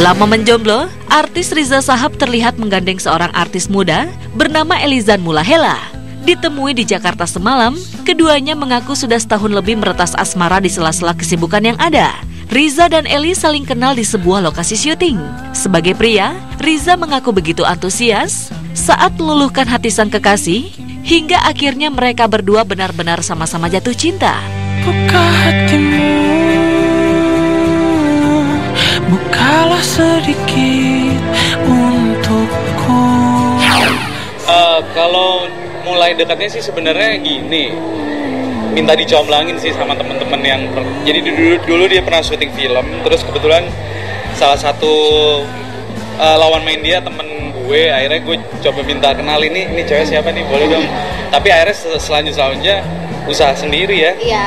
Selama menjomblo, artis Riza Shahab terlihat menggandeng seorang artis muda bernama Elizan Mulahela. Ditemui di Jakarta semalam, keduanya mengaku sudah setahun lebih meretas asmara di sela-sela kesibukan yang ada. Riza dan Eli saling kenal di sebuah lokasi syuting. Sebagai pria, Riza mengaku begitu antusias saat meluluhkan hati sang kekasih, hingga akhirnya mereka berdua benar-benar sama-sama jatuh cinta. Buka hatimu, bukalah sedikit untukku. Kalau mulai dekatnya sih sebenarnya gini, minta dicomblangin sih sama teman-teman yang jadi dulu dia pernah syuting film, terus kebetulan salah satu lawan main dia temen gue, akhirnya gue coba minta kenal ini cewek siapa nih, boleh dong. Tapi akhirnya selanjutnya usaha sendiri ya. Iya,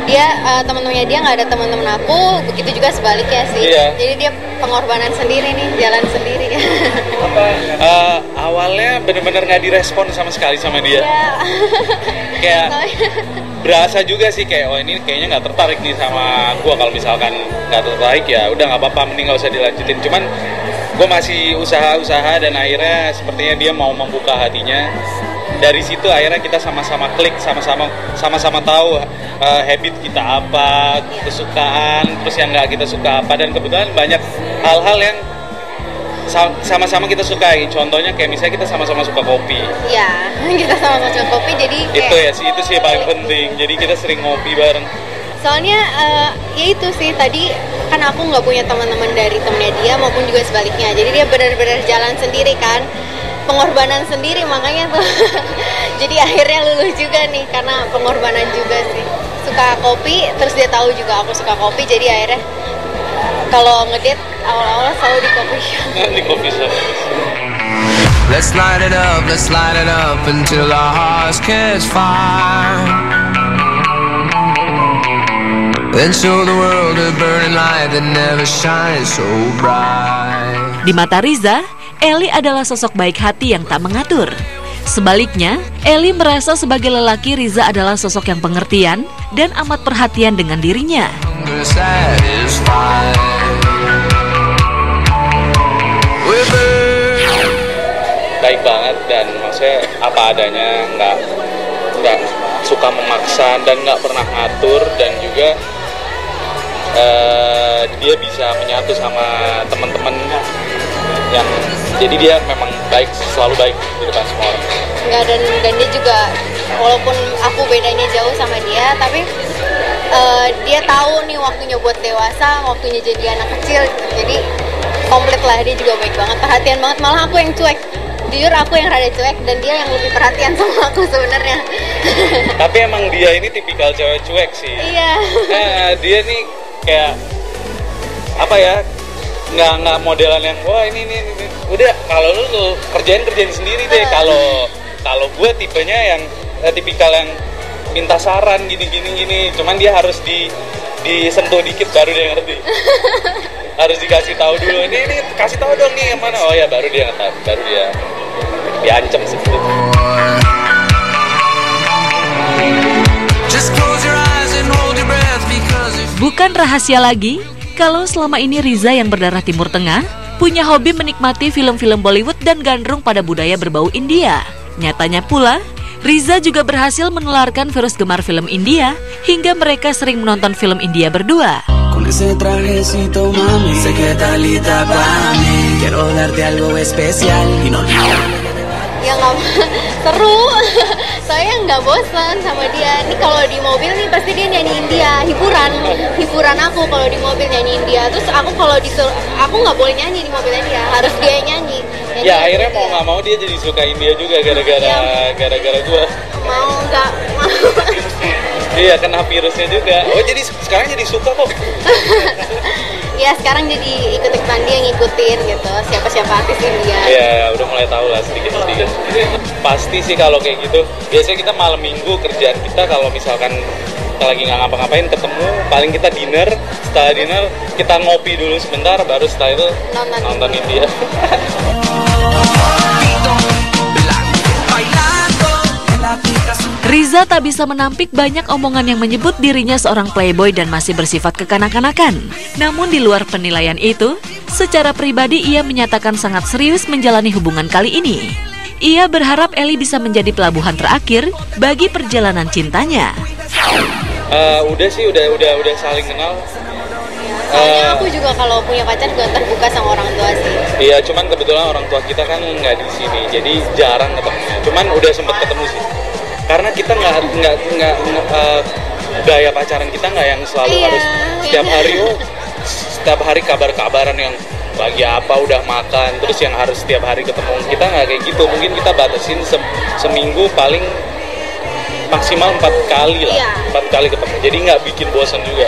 dia temen-temennya dia nggak ada teman-teman aku, begitu juga sebaliknya sih. Iya. Jadi dia pengorbanan sendiri nih, jalan sendiri. Awalnya bener-bener nggak direspon sama sekali sama dia. Iya. Kayak berasa juga sih kayak oh ini kayaknya nggak tertarik nih sama gue. Kalau misalkan nggak tertarik ya udah nggak apa-apa, mending nggak usah dilanjutin. Cuman gue masih usaha dan akhirnya sepertinya dia mau membuka hatinya. Dari situ akhirnya kita sama-sama klik, sama-sama tahu habit kita apa, kesukaan, terus yang nggak kita suka apa, dan kebetulan banyak hal-hal yang sama-sama kita sukai. Contohnya kayak misalnya kita sama-sama suka kopi. Iya, kita sama-sama suka kopi, jadi kayak itu sih yang paling penting. Jadi kita sering ngopi bareng. Soalnya ya itu sih, tadi kan aku nggak punya teman-teman dari temennya dia maupun juga sebaliknya. Jadi dia benar-benar jalan sendiri kan, pengorbanan sendiri, makanya tuh jadi akhirnya luluh juga nih karena pengorbanan juga sih. Suka kopi, terus dia tahu juga aku suka kopi, jadi akhirnya kalau ngedate awal-awal selalu di coffee shop. Di coffee shop. Let's light it up until our hearts catch fire. Then show the world a burning light that never shines so bright. Di mata Riza, Eli adalah sosok baik hati yang tak mengatur. Sebaliknya, Eli merasa sebagai lelaki Riza adalah sosok yang pengertian dan amat perhatian dengan dirinya. Baik banget dan maksudnya apa adanya, nggak suka memaksa dan nggak pernah ngatur, dan juga dia bisa menyatu sama teman-temannya yang jadi dia memang baik, selalu baik di depan semua orang. Enggak, dan dia juga walaupun aku bedanya jauh sama dia, tapi dia tahu nih waktunya buat dewasa, waktunya jadi anak kecil gitu. Jadi komplit lah, dia juga baik banget, perhatian banget. Malah aku yang cuek, jujur aku yang rada cuek dan dia yang lebih perhatian sama aku sebenarnya. Tapi emang dia ini tipikal cewek cuek sih. Iya. Dia nih kayak apa ya, nggak modelan yang wah ini udah kalau lu kerjain sendiri deh. Kalau gue tipenya yang tipikal yang minta saran gini, cuman dia harus disentuh dikit baru dia ngerti. Harus dikasih tahu dulu, ini kasih tahu dong nih yang mana, oh ya baru dia ngerti, baru dia diancam seperti itu. Bukan rahasia lagi kalau selama ini Riza yang berdarah Timur Tengah punya hobi menikmati film-film Bollywood dan gandrung pada budaya berbau India. Nyatanya pula, Riza juga berhasil menularkan virus gemar film India hingga mereka sering menonton film India berdua. Ya nggak seru, saya nggak bosan sama dia. Ini kalau di mobil nih pasti dia nyanyi India, hiburan aku kalau di mobil nyanyi India. Terus aku kalau aku nggak boleh nyanyi di mobilnya dia, harus dia yang nyanyi. Ya akhirnya mau nggak mau dia jadi suka India juga gara-gara gua. Mau nggak mau. Iya, kena virusnya juga. Oh jadi sekarang jadi suka kok. Ya sekarang jadi ikut-ikutan dia, ngikutin gitu siapa-siapa artis India. Iya, udah mulai tahu lah sedikit-sedikit. Pasti sih kalau kayak gitu. Biasanya kita malam minggu kerjaan kita kalau misalkan kita lagi nggak ngapa-ngapain ketemu, paling kita dinner. Setelah dinner kita ngopi dulu sebentar, baru setelah itu nonton India. Riza Riza tak bisa menampik banyak omongan yang menyebut dirinya seorang playboy dan masih bersifat kekanak-kanakan. Namun di luar penilaian itu, secara pribadi ia menyatakan sangat serius menjalani hubungan kali ini. Ia berharap Eli bisa menjadi pelabuhan terakhir bagi perjalanan cintanya. Udah sih, udah saling kenal. Soalnya aku juga kalau punya pacar juga terbuka sama orang tua sih. Iya, cuman kebetulan orang tua kita kan nggak di sini, jadi jarang ketemunya. Cuman udah sempet ketemu sih. Karena kita nggak gaya pacaran kita nggak yang selalu harus setiap hari kabar-kabaran yang lagi apa udah makan, terus yang harus setiap hari ketemu. Kita nggak kayak gitu. Mungkin kita batasin seminggu paling maksimal 4 kali lah, 4 kali ketemu. Jadi nggak bikin bosan juga.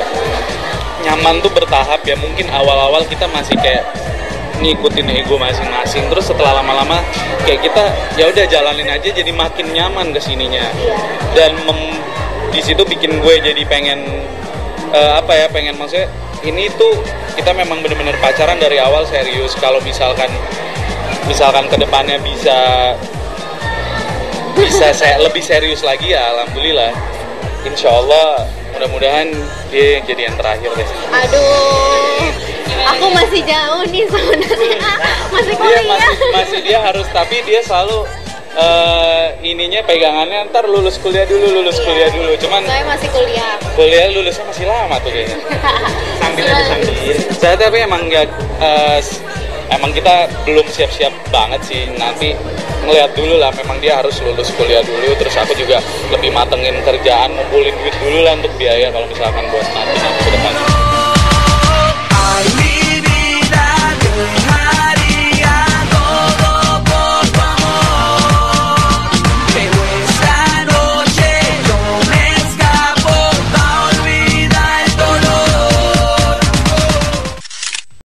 Nyaman tuh bertahap ya. Mungkin awal-awal kita masih kayak ngikutin ego masing-masing, terus setelah lama-lama kayak kita ya udah jalanin aja, jadi makin nyaman kesininya. Dan di situ bikin gue jadi pengen pengen maksudnya ini tuh kita memang benar-benar pacaran dari awal serius. Kalau misalkan kedepannya bisa lebih serius lagi ya alhamdulillah. Insya Allah mudah-mudahan dia jadi yang terakhir deh. Aduh, aku masih jauh nih sebenarnya. Masih kuliah. Masih dia harus, tapi dia selalu ininya pegangannya ntar lulus kuliah dulu. Cuman saya masih kuliah. Kuliah lulusnya masih lama tuh kayaknya. Sambil. Saya tapi emang emang kita belum siap-siap banget sih, nanti ngeliat dulu lah, memang dia harus lulus kuliah dulu, terus aku juga lebih matengin kerjaan, ngumpulin duit dulu lah untuk biaya kalau misalkan buat nanti ke depannya.